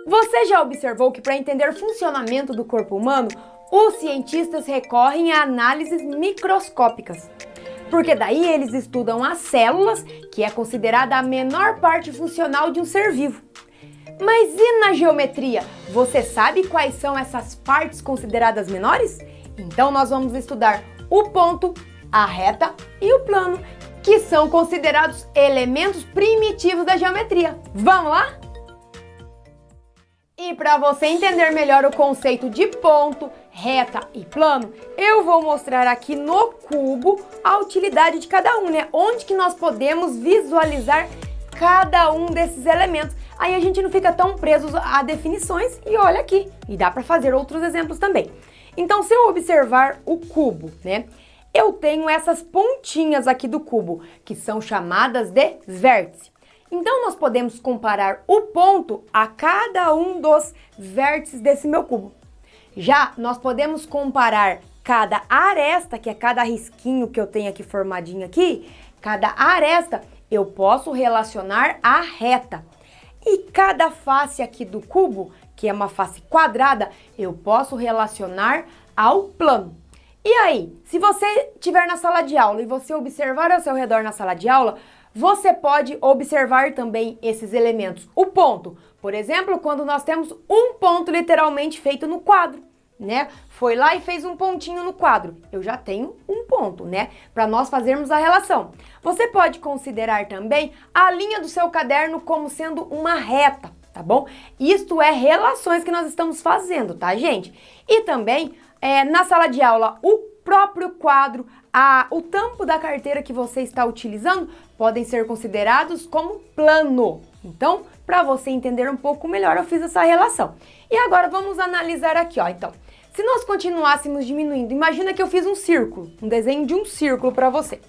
Você já observou que para entender o funcionamento do corpo humano, os cientistas recorrem a análises microscópicas? Porque daí eles estudam as células, que é considerada a menor parte funcional de um ser vivo. Mas e na geometria? Você sabe quais são essas partes consideradas menores? Então nós vamos estudar o ponto, a reta e o plano, que são considerados elementos primitivos da geometria. Vamos lá? E para você entender melhor o conceito de ponto, reta e plano, eu vou mostrar aqui no cubo a utilidade de cada um, né? Onde que nós podemos visualizar cada um desses elementos. Aí a gente não fica tão preso a definições e olha aqui. E dá para fazer outros exemplos também. Então, se eu observar o cubo, né? Eu tenho essas pontinhas aqui do cubo, que são chamadas de vértices. Então, nós podemos comparar o ponto a cada um dos vértices desse meu cubo. Já nós podemos comparar cada aresta, que é cada risquinho que eu tenho aqui formadinho aqui, cada aresta eu posso relacionar à reta. E cada face aqui do cubo, que é uma face quadrada, eu posso relacionar ao plano. E aí, se você estiver na sala de aula e você observar ao seu redor na sala de aula, você pode observar também esses elementos. O ponto, por exemplo, quando nós temos um ponto literalmente feito no quadro, né? Foi lá e fez um pontinho no quadro. Eu já tenho um ponto, né? Para nós fazermos a relação. Você pode considerar também a linha do seu caderno como sendo uma reta, tá bom? Isto é relações que nós estamos fazendo, tá, gente? E também, na sala de aula, o próprio quadro, o tampo da carteira que você está utilizando podem ser considerados como plano. Então, para você entender um pouco melhor, eu fiz essa relação. E agora vamos analisar aqui, ó. Então, se nós continuássemos diminuindo, imagina que eu fiz um círculo, um desenho de um círculo para você.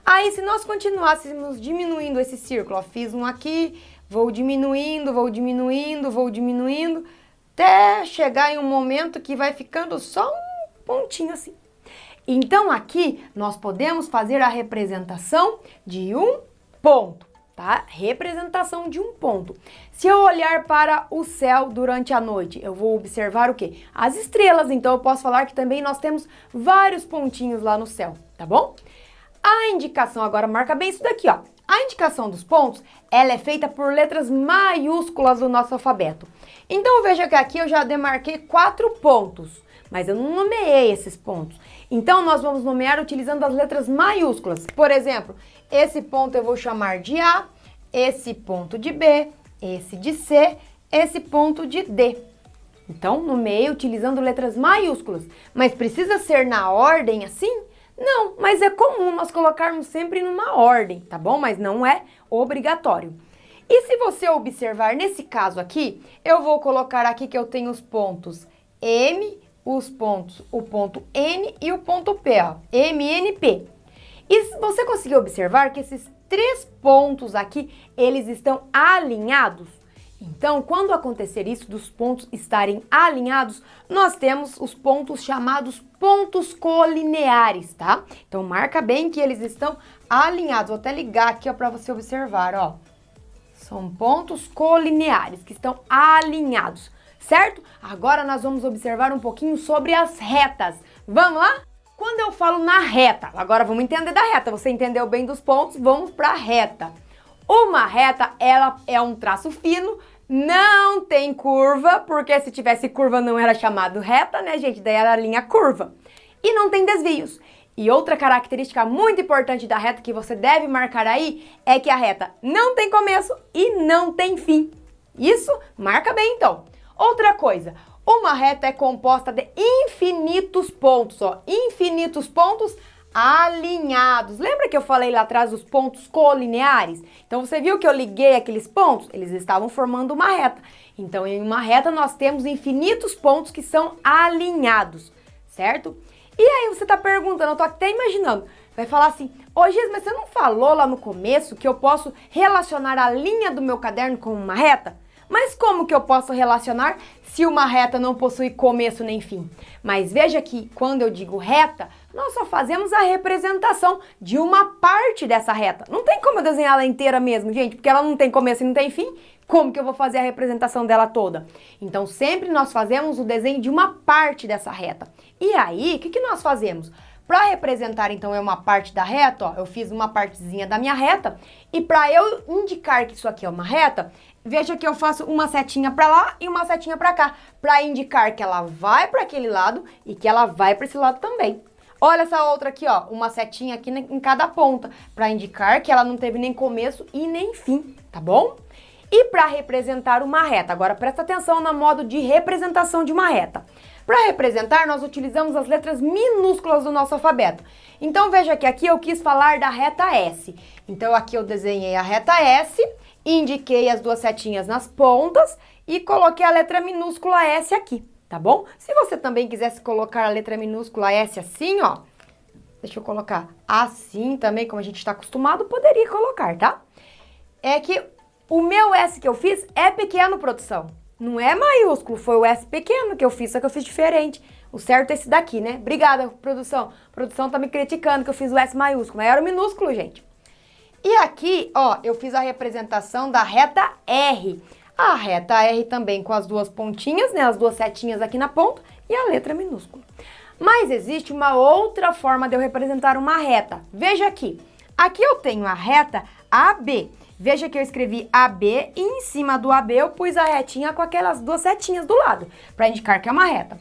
Aí, se nós continuássemos diminuindo esse círculo, ó, fiz um aqui, vou diminuindo, vou diminuindo, vou diminuindo, até chegar em um momento que vai ficando só um pontinho assim. Então, aqui, nós podemos fazer a representação de um ponto, tá? Representação de um ponto. Se eu olhar para o céu durante a noite, eu vou observar o quê? As estrelas. Então, eu posso falar que também nós temos vários pontinhos lá no céu, tá bom? A indicação, agora marca bem isso daqui, ó. A indicação dos pontos, ela é feita por letras maiúsculas do nosso alfabeto. Então, veja que aqui eu já demarquei 4 pontos. Mas eu não nomeei esses pontos. Então, nós vamos nomear utilizando as letras maiúsculas. Por exemplo, esse ponto eu vou chamar de A, esse ponto de B, esse de C, esse ponto de D. Então, nomeei utilizando letras maiúsculas. Mas precisa ser na ordem assim? Não, mas é comum nós colocarmos sempre numa ordem, tá bom? Mas não é obrigatório. E se você observar nesse caso aqui, eu vou colocar aqui que eu tenho os pontos M, o ponto N e o ponto P, ó, M, N, P. E você conseguiu observar que esses 3 pontos aqui, eles estão alinhados? Então, quando acontecer isso, dos pontos estarem alinhados, nós temos os pontos chamados pontos colineares, tá? Então, marca bem que eles estão alinhados. Vou até ligar aqui, ó, para você observar, ó. São pontos colineares que estão alinhados. Certo? Agora nós vamos observar um pouquinho sobre as retas. Vamos lá? Quando eu falo na reta, agora vamos entender da reta. Você entendeu bem dos pontos, vamos para a reta. Uma reta, ela é um traço fino, não tem curva, porque se tivesse curva não era chamado reta, né, gente? Daí era linha curva. E não tem desvios. E outra característica muito importante da reta que você deve marcar aí é que a reta não tem começo e não tem fim. Isso, marca bem então. Outra coisa, uma reta é composta de infinitos pontos, ó, infinitos pontos alinhados. Lembra que eu falei lá atrás dos pontos colineares? Então, você viu que eu liguei aqueles pontos? Eles estavam formando uma reta. Então, em uma reta, nós temos infinitos pontos que são alinhados, certo? E aí, você tá perguntando, eu tô até imaginando, vai falar assim, ô Giz, mas você não falou lá no começo que eu posso relacionar a linha do meu caderno com uma reta? Mas como que eu posso relacionar se uma reta não possui começo nem fim? Mas veja que quando eu digo reta, nós só fazemos a representação de uma parte dessa reta. Não tem como eu desenhar ela inteira mesmo, gente, porque ela não tem começo e não tem fim. Como que eu vou fazer a representação dela toda? Então, sempre nós fazemos o desenho de uma parte dessa reta. E aí, o que nós fazemos? Para representar, então, uma parte da reta, ó, eu fiz uma partezinha da minha reta, e para eu indicar que isso aqui é uma reta, veja que eu faço uma setinha para lá e uma setinha para cá, para indicar que ela vai para aquele lado e que ela vai para esse lado também. Olha essa outra aqui, ó, uma setinha aqui em cada ponta, para indicar que ela não teve nem começo e nem fim, tá bom? E para representar uma reta, agora presta atenção no modo de representação de uma reta. Para representar, nós utilizamos as letras minúsculas do nosso alfabeto. Então veja que aqui eu quis falar da reta S. Então aqui eu desenhei a reta S, indiquei as duas setinhas nas pontas e coloquei a letra minúscula S aqui, tá bom? Se você também quisesse colocar a letra minúscula S assim, ó, deixa eu colocar assim também, como a gente está acostumado, poderia colocar, tá? É que o meu S que eu fiz é pequeno, produção. Não é maiúsculo, foi o S pequeno que eu fiz, só que eu fiz diferente. O certo é esse daqui, né? Obrigada, produção. A produção tá me criticando que eu fiz o S maiúsculo, mas era o minúsculo, gente. E aqui, ó, eu fiz a representação da reta R. A reta R também com as duas pontinhas, né? As duas setinhas aqui na ponta e a letra minúscula. Mas existe uma outra forma de eu representar uma reta. Veja aqui. Aqui eu tenho a reta AB. Veja que eu escrevi AB e em cima do AB eu pus a retinha com aquelas duas setinhas do lado, para indicar que é uma reta.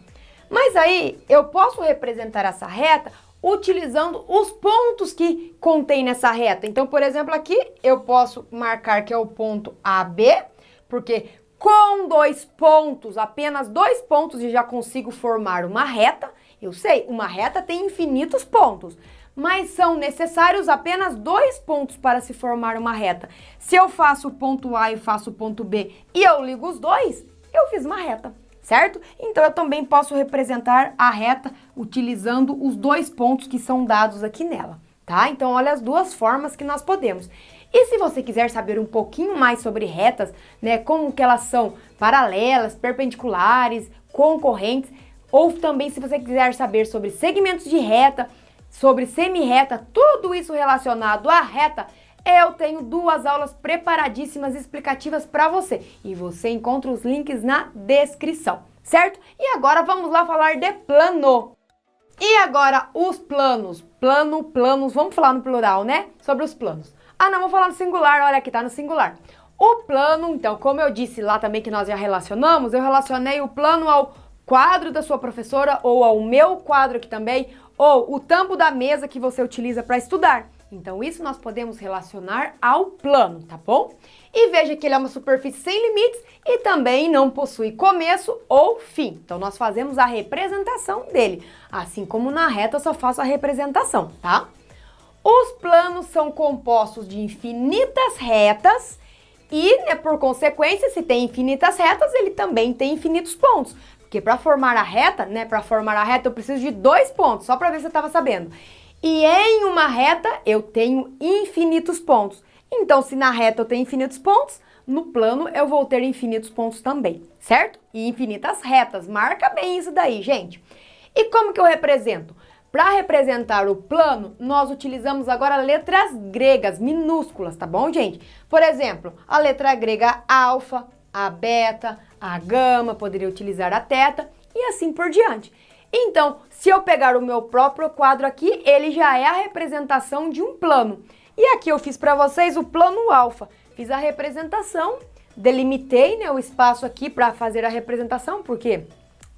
Mas aí eu posso representar essa reta utilizando os pontos que contém nessa reta. Então, por exemplo, aqui eu posso marcar que é o ponto AB, porque com 2 pontos, apenas 2 pontos, eu já consigo formar uma reta. Eu sei, uma reta tem infinitos pontos, mas são necessários apenas 2 pontos para se formar uma reta. Se eu faço o ponto A e faço o ponto B e eu ligo os dois, eu fiz uma reta, certo? Então eu também posso representar a reta utilizando os 2 pontos que são dados aqui nela, tá? Então olha as duas formas que nós podemos. E se você quiser saber um pouquinho mais sobre retas, né, como que elas são paralelas, perpendiculares, concorrentes, ou também se você quiser saber sobre segmentos de reta, sobre semi-reta, tudo isso relacionado à reta, eu tenho 2 aulas preparadíssimas explicativas para você. E você encontra os links na descrição, certo? E agora vamos lá falar de plano. E agora os planos. Planos, vamos falar no plural, né? Sobre os planos. Ah, não, vou falar no singular, olha aqui, tá no singular. O plano, então, como eu disse lá também que nós já relacionamos, eu relacionei o plano ao quadro da sua professora ou ao meu quadro aqui também, ou o tampo da mesa que você utiliza para estudar. Então, isso nós podemos relacionar ao plano, tá bom? E veja que ele é uma superfície sem limites e também não possui começo ou fim. Então, nós fazemos a representação dele, assim como na reta eu só faço a representação, tá? Os planos são compostos de infinitas retas e, né, por consequência, se tem infinitas retas, ele também tem infinitos pontos. Porque para formar a reta, né, eu preciso de 2 pontos, só para ver se você estava sabendo. E em uma reta eu tenho infinitos pontos. Então, se na reta eu tenho infinitos pontos, no plano eu vou ter infinitos pontos também, certo? E infinitas retas, marca bem isso daí, gente. E como que eu represento? Para representar o plano, nós utilizamos agora letras gregas, minúsculas, tá bom, gente? Por exemplo, a letra grega alfa, a beta, a gama, poderia utilizar a teta e assim por diante. Então, se eu pegar o meu próprio quadro aqui, ele já é a representação de um plano. E aqui eu fiz para vocês o plano alfa. Fiz a representação, delimitei, né, o espaço aqui para fazer a representação, porque,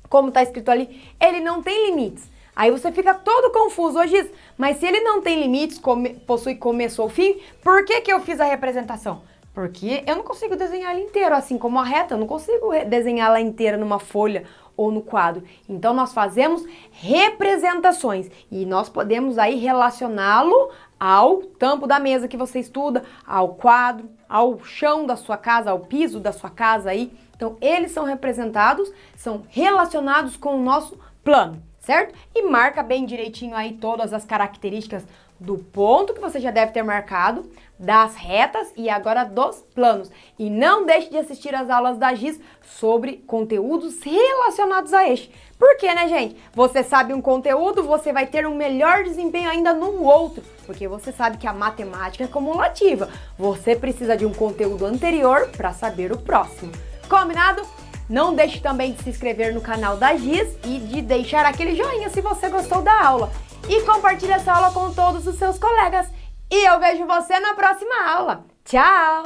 como está escrito ali, ele não tem limites. Aí você fica todo confuso hoje, mas se ele não tem limites, possui começo ou fim, por que que eu fiz a representação? Porque eu não consigo desenhar ela inteira, assim como a reta, eu não consigo desenhar ela inteira numa folha ou no quadro. Então, nós fazemos representações e nós podemos aí relacioná-lo ao tampo da mesa que você estuda, ao quadro, ao chão da sua casa, ao piso da sua casa aí. Então, eles são representados, são relacionados com o nosso plano, certo? E marca bem direitinho aí todas as características do ponto que você já deve ter marcado, das retas e agora dos planos. E não deixe de assistir às aulas da Giz sobre conteúdos relacionados a este. Por quê, né, gente? Você sabe um conteúdo, você vai ter um melhor desempenho ainda no outro, porque você sabe que a matemática é cumulativa. Você precisa de um conteúdo anterior para saber o próximo. Combinado? Não deixe também de se inscrever no canal da Giz e de deixar aquele joinha se você gostou da aula. E compartilhe essa aula com todos os seus colegas. E eu vejo você na próxima aula. Tchau!